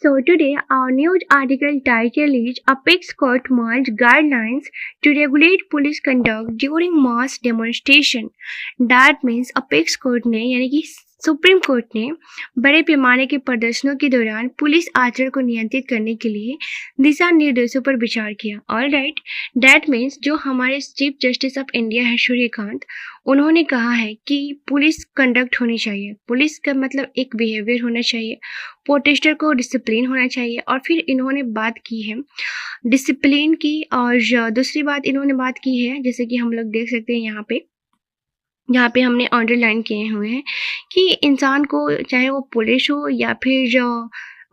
So today our news article title is Apex Court merged guidelines to regulate police conduct during mass demonstration. That means Apex Court ने यानी कि supreme court ने बड़े पैमाने के प्रदर्शनों के दौरान पुलिस आचरण को नियंत्रित करने के लिए दिशा निर्देशों पर विचार किया। ऑल राइट, दैट मीन्स जो हमारे चीफ जस्टिस ऑफ इंडिया है सूर्यकांत, उन्होंने कहा है कि पुलिस कंडक्ट होनी चाहिए। पुलिस का मतलब एक बिहेवियर होना चाहिए, प्रोटेस्टर को डिसिप्लिन होना चाहिए। और फिर इन्होंने बात की है डिसिप्लिन की, और दूसरी बात इन्होंने बात की है, जैसे कि हम लोग देख सकते हैं यहाँ पे हमने अंडरलाइन किए हुए हैं कि इंसान को, चाहे वो पुलिस हो या फिर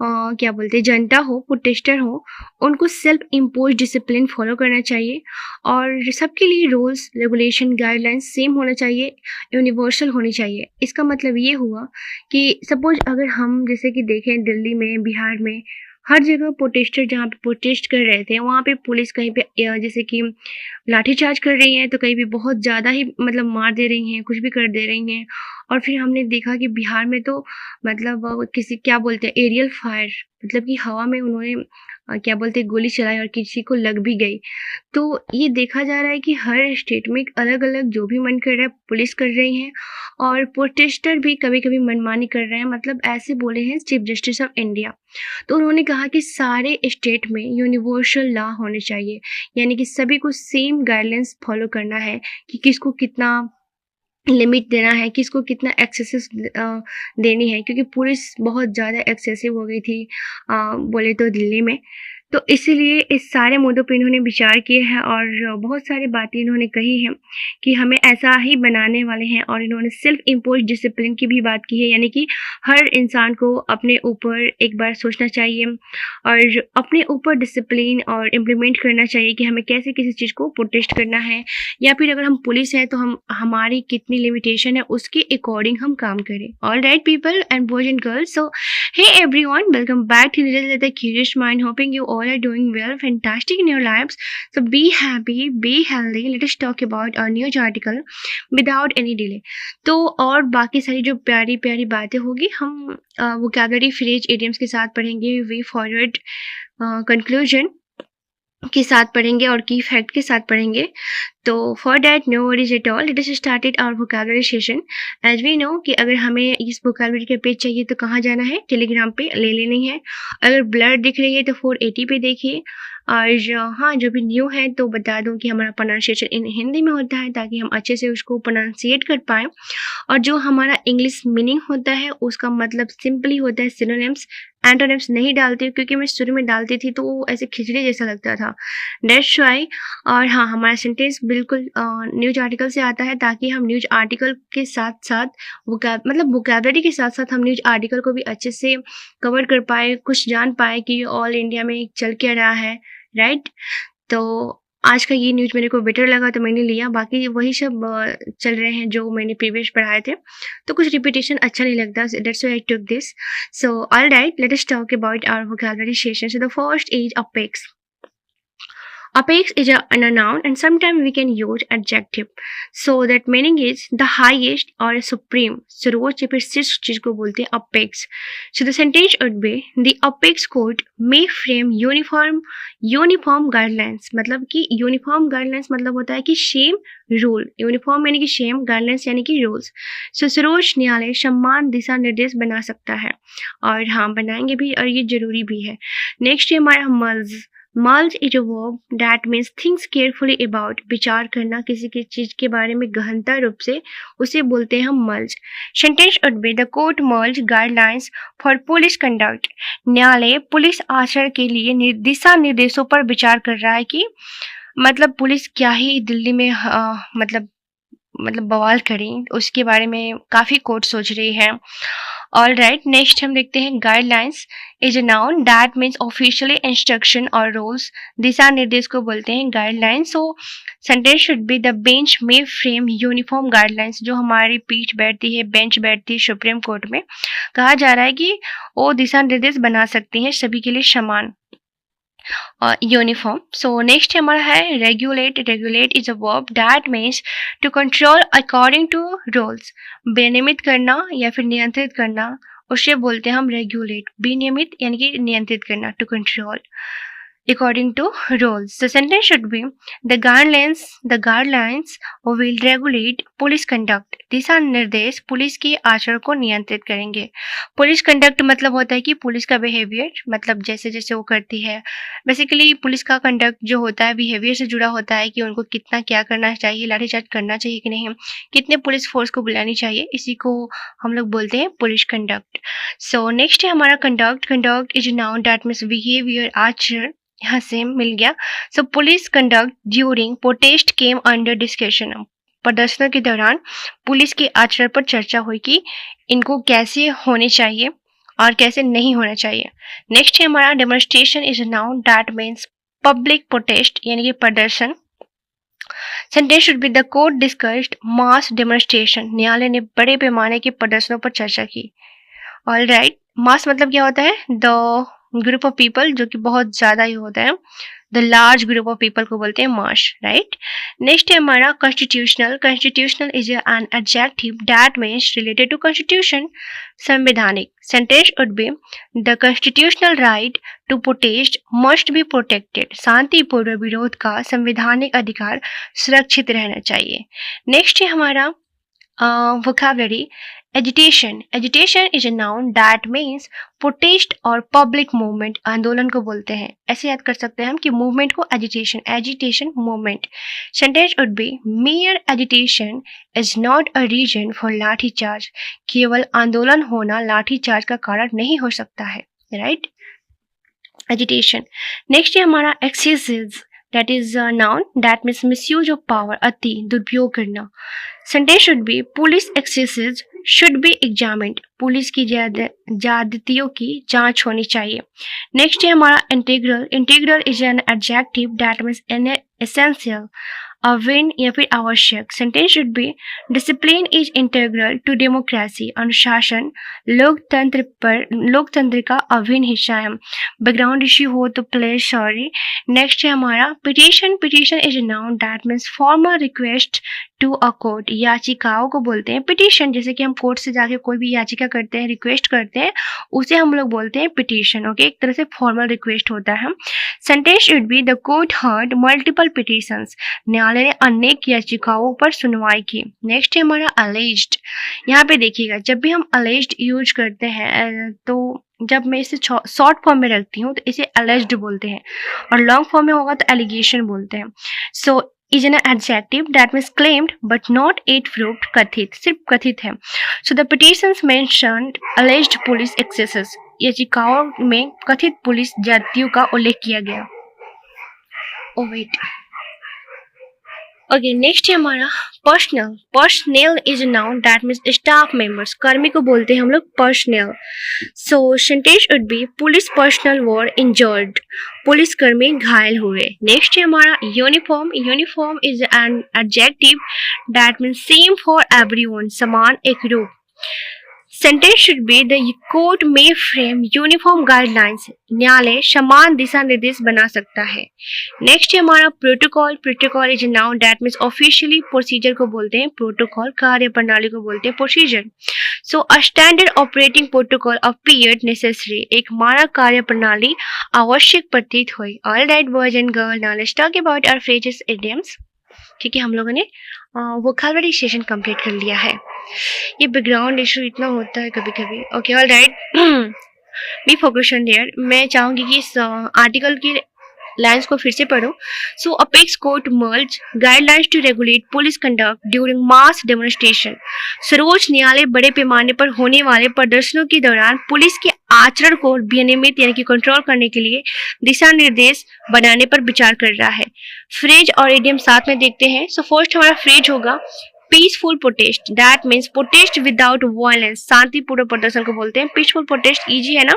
क्या बोलते हैं जनता हो, प्रोटेस्टर हो, उनको सेल्फ इम्पोज डिसिप्लिन फॉलो करना चाहिए। और सबके लिए रूल्स रेगुलेशन गाइडलाइंस सेम होना चाहिए, यूनिवर्सल होनी चाहिए। इसका मतलब ये हुआ कि सपोज अगर हम जैसे कि देखें दिल्ली में, बिहार में, हर जगह प्रोटेस्टर जहाँ पे प्रोटेस्ट कर रहे थे वहाँ पे पुलिस कहीं पे जैसे कि लाठीचार्ज कर रही हैं, तो कहीं भी बहुत ज़्यादा ही मतलब मार दे रही हैं, कुछ भी कर दे रही हैं। और फिर हमने देखा कि बिहार में तो मतलब किसी क्या बोलते हैं एरियल फायर, मतलब कि हवा में उन्होंने क्या बोलते हैं गोली चलाई और किसी को लग भी गई। तो ये देखा जा रहा है कि हर स्टेट में अलग अलग जो भी मन कर रहा है पुलिस कर रही हैं, और प्रोटेस्टर भी कभी कभी मनमानी कर रहे हैं। मतलब ऐसे बोले हैं चीफ जस्टिस ऑफ इंडिया। तो उन्होंने कहा कि सारे स्टेट में यूनिवर्सल लॉ होने चाहिए, यानी कि सभी को सेम गाइडलाइंस फॉलो करना है कि किसको कितना लिमिट देना है, किसको कितना एक्सेसिव देनी है, क्योंकि पुलिस बहुत ज़्यादा एक्सेसिव हो गई थी बोले तो दिल्ली में। तो इसीलिए इस सारे मुद्दों पे इन्होंने विचार किए हैं और बहुत सारी बातें इन्होंने कही हैं कि हमें ऐसा ही बनाने वाले हैं। और इन्होंने सेल्फ इम्पोज डिसिप्लिन की भी बात की है, यानी कि हर इंसान को अपने ऊपर एक बार सोचना चाहिए और अपने ऊपर डिसिप्लिन और इम्प्लीमेंट करना चाहिए कि हमें कैसे किसी चीज़ को प्रोटेस्ट करना है, या फिर अगर हम पुलिस हैं तो हमारी कितनी लिमिटेशन है उसके अकॉर्डिंग हम काम करें। All right people and boys and girls, so hey everyone, welcome back to Little the Curious Mind. Hoping you all are doing well, fantastic in your lives. So be happy, be healthy. Let us talk about our news article without any delay. तो और बाकी सारी जो प्यारी प्यारी बातें होगी हम वोकैबुलरी फ्रेज इडियम्स के साथ पढ़ेंगे, वे फॉरवर्ड कंक्लूजन के साथ पढ़ेंगे और की फैक्ट के साथ पढ़ेंगे। तो for that no worries at all, let us started our vocabulary session. As we know कि अगर हमें इस वोकैबुलरी के पेज चाहिए तो कहाँ जाना है, टेलीग्राम पे ले लेनी है। अगर ब्लर दिख रही है तो 480 पे देखिए। और हाँ, जो भी न्यू है तो बता दूं कि हमारा प्रोनाउंसिएशन इन हिंदी में होता है ताकि हम अच्छे से उसको प्रोनाउंसिएट कर पाएँ। और जो हमारा इंग्लिश मीनिंग होता है उसका मतलब सिंपली होता है सिनोनिम्स। एंटोनिम्स नहीं डालती क्योंकि मैं शुरू में डालती थी तो वो ऐसे खिचड़ी जैसा लगता था, दैट्स व्हाई। और हाँ, हमारा सेंटेंस बिल्कुल न्यूज आर्टिकल से आता है ताकि हम न्यूज आर्टिकल के साथ साथ वोकैबुलरी के साथ साथ हम न्यूज आर्टिकल को भी अच्छे से कवर कर पाए, कुछ जान पाए कि ऑल इंडिया में चल क्या रहा है, राइट। तो आज का ये न्यूज़ मेरे को बेटर लगा तो मैंने लिया, बाकी वही सब चल रहे हैं जो मैंने प्रीवियस पढ़ाए थे, तो कुछ रिपीटेशन अच्छा नहीं लगता, that's why I took this. So all right, let us talk about our vocabulary session. So the first is apex. Apex is a noun and sometimes we can use adjective. So that meaning is the highest or supreme. सर्वोच्च या फिर शीर्ष चीज को बोलते हैं apex. So the sentence would be the apex court may frame uniform guidelines. मतलब कि uniform guidelines मतलब होता है कि same rule. Uniform यानी कि same, guidelines यानी कि rules. So सर्वोच्च न्यायालय समान दिशा निर्देश बना सकता है, और हाँ बनाएंगे भी और ये जरूरी भी है। नेक्स्ट है हमारा mulls. Mulls is a verb that means things carefully about. विचार करना किसी की चीज के बारे में गहनता रूप से, उसे बोलते हैं हम mulls. Sentence would be the court mulls guidelines for police conduct. न्यायालय पुलिस आचरण के लिए दिशा निर्देशों पर विचार कर रहा है कि मतलब पुलिस क्या ही दिल्ली में मतलब बवाल करें, उसके बारे में काफ़ी कोर्ट सोच रही है। ऑल राइट, नेक्स्ट हम देखते हैं guidelines is a noun that means officially instruction और रूल्स. दिशा निर्देश को बोलते हैं guidelines. So sentence should be the bench में फ्रेम यूनिफॉर्म गाइडलाइंस. जो हमारी पीठ बैठती है, बेंच बैठती है सुप्रीम कोर्ट में, कहा जा रहा है कि वो दिशा निर्देश बना सकती हैं सभी के लिए समान यूनिफॉर्म. सो नेक्स्ट हमारा है regulate. Regulate is a verb that means to control according to rules. विनियमित करना या फिर नियंत्रित करना उसे बोलते हैं हम रेगुलेट, विनियमित यानी कि नियंत्रित करना, to control according to rules. The sentence should be the guidelines will regulate police conduct. दिशा निर्देश पुलिस के आचरण को नियंत्रित करेंगे. पुलिस कंडक्ट मतलब होता है कि पुलिस का बिहेवियर, मतलब जैसे जैसे वो करती है. बेसिकली पुलिस का कंडक्ट जो होता है बिहेवियर से जुड़ा होता है कि उनको कितना क्या करना चाहिए, लाठीचार्ज करना चाहिए कि नहीं, कितने पुलिस फोर्स को बुलानी चाहिए, इसी को हम लोग बोलते हैं पुलिस कंडक्ट. सो नेक्स्ट है हमारा conduct. Conduct is noun that means behaviour, आचरण. यहाँ से मिल गया. So police conduct during protest came under discussion. प्रदर्शनों के दौरान पुलिस के आचरण पर चर्चा हुई कि इनको कैसे होने चाहिए और कैसे नहीं होना चाहिए. नेक्स्ट है हमारा demonstration is noun that means public protest यानी कि प्रदर्शन. Sentence should be the court discussed mass demonstration. न्यायालय ने बड़े पैमाने के प्रदर्शनों पर चर्चा की. ऑल राइट, मास मतलब क्या होता है? द ग्रुप ऑफ पीपल, जो कि बहुत ज्यादा ही होता है. The large group of people को बोलते हैं मास, राइट. नेक्स्ट है हमारा constitutional. Constitutional is an adjective that means related to constitution, संवैधानिक. Sentence would be the constitutional right to protest must be protected. शांतिपूर्ण विरोध का संवैधानिक अधिकार सुरक्षित रहना चाहिए. नेक्स्ट है हमारा vocabulary. Agitation. Agitation is a noun that means protest और public movement. आंदोलन को बोलते हैं. ऐसे याद कर सकते हैं हम कि movement को agitation movement. Sentence would be mere agitation is not a reason for लाठी चार्ज. केवल आंदोलन होना लाठी चार्ज का कारण नहीं हो सकता है, right? Agitation. Next है हमारा excesses. That is a noun that means misuse of power, अति, दुरुपयोग करना. Sentence should be police excesses should be examined. Police की ज्यादतियों की जांच होनी चाहिए. नेक्स्ट है हमारा integral. Integral is an adjective that means an essential, अभिन्न या फिर आवश्यक. Sentence should be discipline is integral to democracy. अनुशासन लोकतंत्र का अभिन्न हिस्सा है. बैकग्राउंड इश्यू हो तो प्लीज सॉरी. नेक्स्ट है हमारा petition. Petition is noun that means formal request to a court. याचिकाओं को बोलते हैं पिटीशन. जैसे कि हम कोर्ट से जाके कोई भी याचिका करते हैं, रिक्वेस्ट करते हैं, उसे हम लोग बोलते हैं पिटीशन. ओके, एक तरह से फॉर्मल रिक्वेस्ट होता है. Sentence should be the court heard multiple petitions. न्यायालय ने अनेक याचिकाओं पर सुनवाई की. नेक्स्ट है हमारा अलेज्ड. यहाँ पे देखिएगा, जब भी हम अलेज्ड यूज करते हैं तो जब मैं इसे शॉर्ट फॉर्म में रखती हूँ तो इसे अलेज्ड बोलते हैं, और लॉन्ग फॉर्म में होगा तो एलिगेशन बोलते हैं. सो is an adjective that means claimed but not yet proved. कथित, सिर्फ कथित है. So the petitions mentioned alleged police excesses. याचिकाओं में कथित पुलिस ज्यादतियों का उल्लेख किया गया. Oh wait. ओके, नेक्स्ट है हमारा personal. Personal is noun that means staff members. कर्मी को बोलते हैं हम लोग personal. So sentence would B police personal were injured. Police कर्मी घायल हुए. नेक्स्ट है हमारा uniform. Uniform is an adjective that means same for everyone, समान, एकरूप. Sentence should be the court may frame uniform guidelines. न्यायालय समान दिशा निर्देश बना सकता है. नेक्स्ट है हमारा protocol. Protocol is noun that means officially procedure को बोलते हैं प्रोटोकॉल, कार्य प्रणाली को बोलते हैं procedure. So a standard operating protocol appeared necessary. एक मानक कार्य प्रणाली आवश्यक प्रतीत हुई. All right boys and girl, now let's talk about our phrases idioms. ठीक है, हम लोगों ने वोकैबुलरी सेशन कंप्लीट कर लिया है. ये बैकग्राउंड इशू इतना होता है कभी कभी. Okay, all right, B focus on their. मैं चाहूंगी कि इस आर्टिकल की लाइन्स को फिर से पढ़ो. So apex court merge guidelines to regulate police conduct during mass demonstration. सर्वोच्च न्यायालय बड़े पैमाने पर होने वाले प्रदर्शनों के दौरान पुलिस के आचरण को विनियमित यानी कि कंट्रोल करने के लिए दिशा निर्देश बनाने पर विचार कर रहा है. फ्रेज और इडियम साथ में देखते हैं. सो फर्स्ट हमारा फ्रेज होगा peaceful protest. That means protest without violence. शांतिपूर्ण प्रदर्शन को बोलते हैं. पीसफुल प्रोटेस्ट इजी है ना.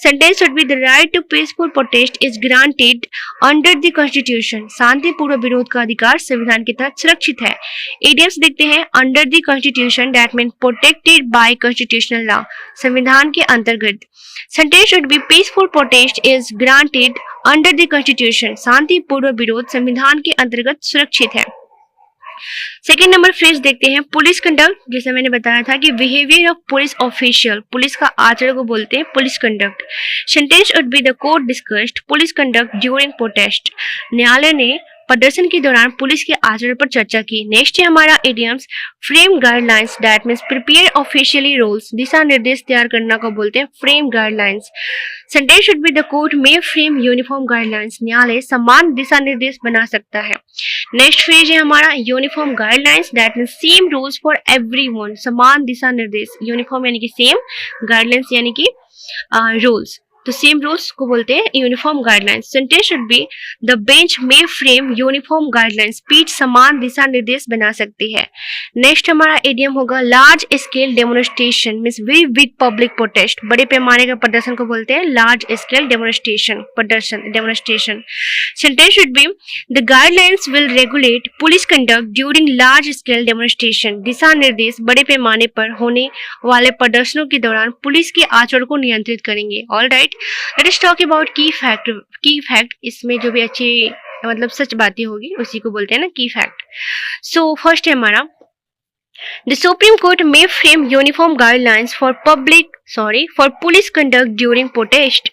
Sentence should be the right to peaceful protest is granted under the constitution. शांतिपूर्ण विरोध का अधिकार संविधान के तहत सुरक्षित है. इडियम्स देखते हैं. Under the constitution that means protected by constitutional law. संविधान के अंतर्गत. Sentence should be peaceful protest is granted under the constitution. शांतिपूर्ण विरोध संविधान के अंतर्गत सुरक्षित है. सेकेंड नंबर फ्रेज देखते हैं पुलिस कंडक्ट, जैसे मैंने बताया था कि behaviour of police official, police का आचरण को बोलते हैं police conduct. Sentence would be the court discussed police conduct during protest, न्यायालय ने प्रदर्शन के दौरान पुलिस के आचरण पर चर्चा की। नेक्स्ट है हमारा idioms frame guidelines, that means prepare officially rules, दिशा निर्देश तैयार करना को बोलते हैं frame guidelines. Sentence should be the court may frame uniform guidelines, न्यायालय समान दिशा निर्देश बना सकता है। नेक्स्ट फ्रेज है हमारा uniform guidelines, that means same rules for everyone, समान दिशा निर्देश, यूनिफॉर्म यानी कि सेम, गाइडलाइंस यानी कि रूल्स, तो सेम रूल्स को बोलते हैं uniform guidelines. Sentence should be the bench may frame uniform guidelines, पीठ समान दिशा निर्देश बना सकती है। नेक्स्ट हमारा इडियम होगा large scale demonstration, means very big public protest, बड़े पैमाने का प्रदर्शन को बोलते हैं लार्ज स्केल डेमोन्स्ट्रेशन, प्रदर्शन demonstration. Sentence should be the guidelines will regulate police conduct during large scale demonstration, दिशा निर्देश बड़े पैमाने पर होने वाले प्रदर्शनों के दौरान पुलिस के आचरण को नियंत्रित करेंगे। All right, let us talk about की फैक्ट, इसमें जो भी अच्छी मतलब सच बातें होगी उसी को बोलते हैं ना की फैक्ट। सो फर्स्ट है हमारा The Supreme Court may frame uniform guidelines for police conduct during protest.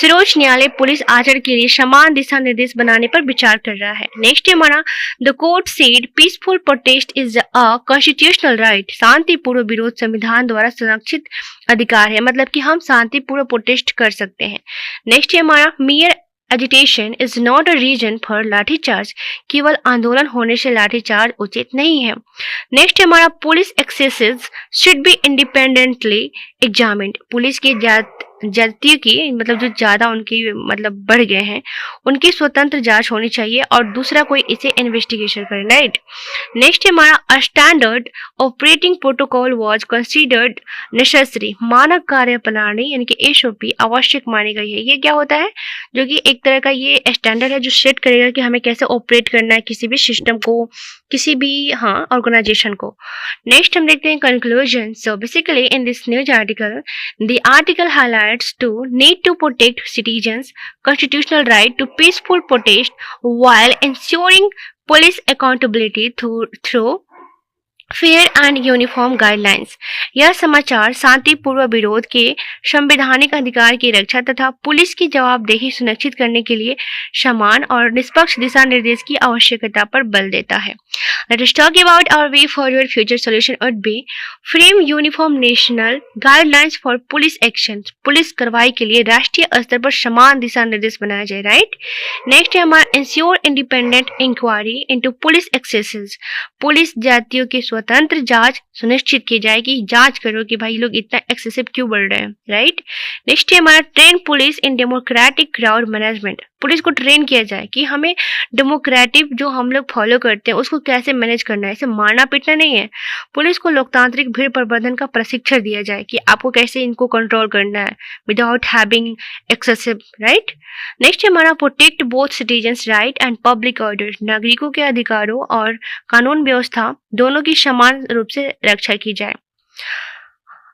सर्वोच्च न्यायालय पुलिस आचरण के लिए समान दिशा निर्देश बनाने पर विचार कर रहा है। नेक्स्ट है हमारा The court said peaceful protest is a constitutional right. शांतिपूर्व विरोध संविधान द्वारा संरक्षित अधिकार है, मतलब कि हम शांतिपूर्व प्रोटेस्ट कर सकते हैं। नेक्स्ट है हमारा mere agitation is not a reason for lathi charge, केवल आंदोलन होने से लाठीचार्ज उचित नहीं है। नेक्स्ट हमारा police axes should be independently examined, police के जातियों की मतलब जो ज्यादा उनकी मतलब बढ़ गए हैं उनकी स्वतंत्र जांच होनी चाहिए और दूसरा कोई इसे इन्वेस्टिगेशन करे, राइट। नेक्स्ट हमारा अ standard operating protocol was considered necessary, मानक कार्य प्रणाली यानी कि एसओपी आवश्यक मानी गई है। ये क्या होता है, जो कि एक तरह का ये स्टैंडर्ड है जो सेट करेगा कि हमें कैसे ऑपरेट करना है किसी भी सिस्टम को, किसी भी ऑर्गेनाइजेशन को। नेक्स्ट हम देखते हैं conclusion. So basically in this news article the article highlights to need to protect citizens' constitutional right to peaceful protest while ensuring police accountability through fair and uniform guidelines. यह समाचार शांतिपूर्व विरोध के संवैधानिक अधिकार की रक्षा तथा पुलिस की जवाबदेही सुनिश्चित करने के लिए समान और निष्पक्ष दिशा निर्देश की आवश्यकता पर बल देता है। Let us talk about our way forward. Future solution would be frame uniform national guidelines for police actions. Police कार्रवाई के लिए राष्ट्रीय स्तर पर समान दिशा निर्देश बनाया जाए, राइट। नेक्स्ट है हमारा ensure independent inquiry into police excesses. Police जातियों के स्वतंत्र जांच सुनिश्चित की जाए कि जांच करो कि भाई लोग इतना एक्सेसिव क्यों बढ़ रहे हैं, राइट। नेक्स्ट है हमारा train police in democratic crowd management, police को ट्रेन किया जाए कि हमें डेमोक्रेटिक जो हम लोग फॉलो करते हैं उसको कैसे मैनेज करना है, ऐसे मारना पीटना नहीं है। पुलिस को लोकतांत्रिक भीड़ प्रबंधन का प्रशिक्षण दिया जाए कि आपको कैसे इनको कंट्रोल करना है without having excessive, right. Next हमारा protect both citizens right and public order, नागरिकों के अधिकारों और कानून व्यवस्था दोनों की समान रूप से रक्षा की जाए।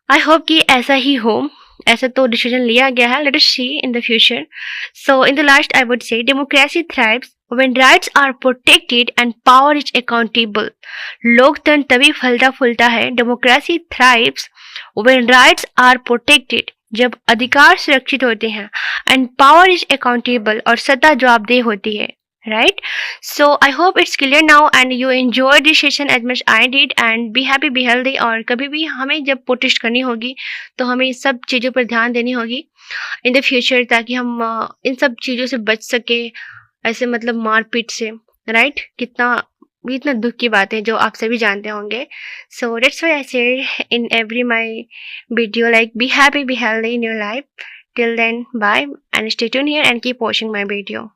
आई होप कि ऐसा ही हो, ऐसा तो डिसीजन लिया गया है। Let us see in the future. So in the last I would say democracy thrives when rights are protected and power is accountable. लोकतंत्र तभी फलता फूलता है, democracy thrives when rights are protected, जब अधिकार सुरक्षित होते हैं, and power is accountable, और सत्ता जवाबदेह होती है, right? So I hope it's clear now and you enjoyed this session as much I did, and be happy, be healthy। और कभी भी हमें जब प्रोटेस्ट करनी होगी तो हमें इस सब चीज़ों पर ध्यान देनी होगी इन द फ्यूचर, ताकि हम इन सब चीज़ों से बच सके, ऐसे मतलब मारपीट से, राइट। इतना दुख की बात है जो आप सभी जानते होंगे। So that's why I say in every my video like be happy, be healthy in your life. Till then bye and stay tune here and keep watching my video.